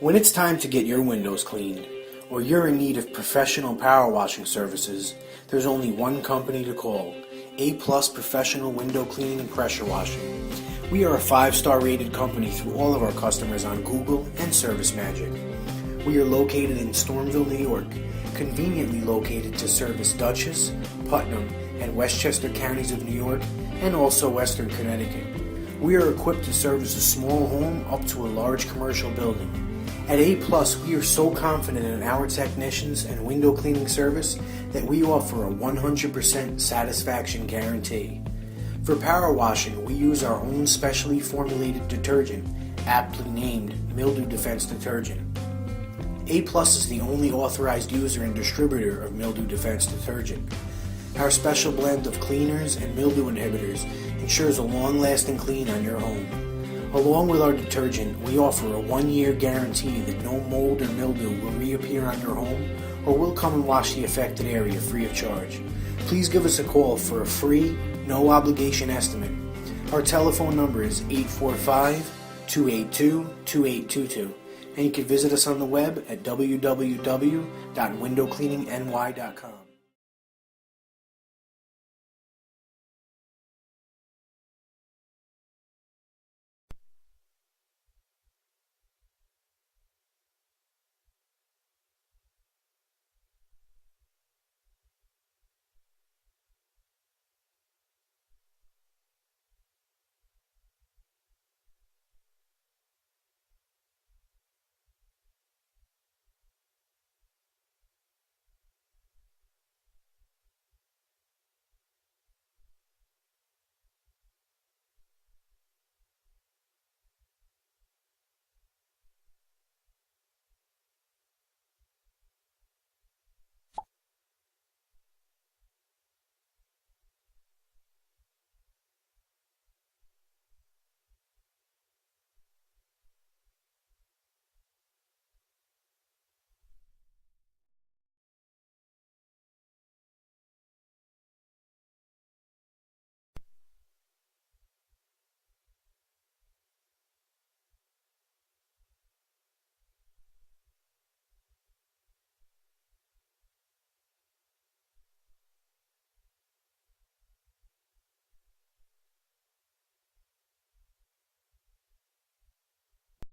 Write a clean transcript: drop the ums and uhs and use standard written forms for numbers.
When it's time to get your windows cleaned, or you're in need of professional power washing services, there's only one company to call: A+ Professional Window Cleaning and Pressure Washing. We are a 5-star rated company through all of our customers on Google and ServiceMagic. We are located in Stormville, New York, conveniently located to service Dutchess, Putnam, and Westchester counties of New York, and also Western Connecticut. We are equipped to service a small home up to a large commercial building. At A+, we are so confident in our technicians and window cleaning service that we offer a 100% satisfaction guarantee. For power washing, we use our own specially formulated detergent, aptly named Mildew Defense Detergent. A+ is the only authorized user and distributor of Mildew Defense Detergent. Our special blend of cleaners and mildew inhibitors ensures a long-lasting clean on your home. Along with our detergent, we offer a 1-year guarantee that no mold or mildew will reappear on your home, or we'll come and wash the affected area free of charge. Please give us a call for a free, no-obligation estimate. Our telephone number is 845-282-2822, and you can visit us on the web at www.windowcleaningny.com.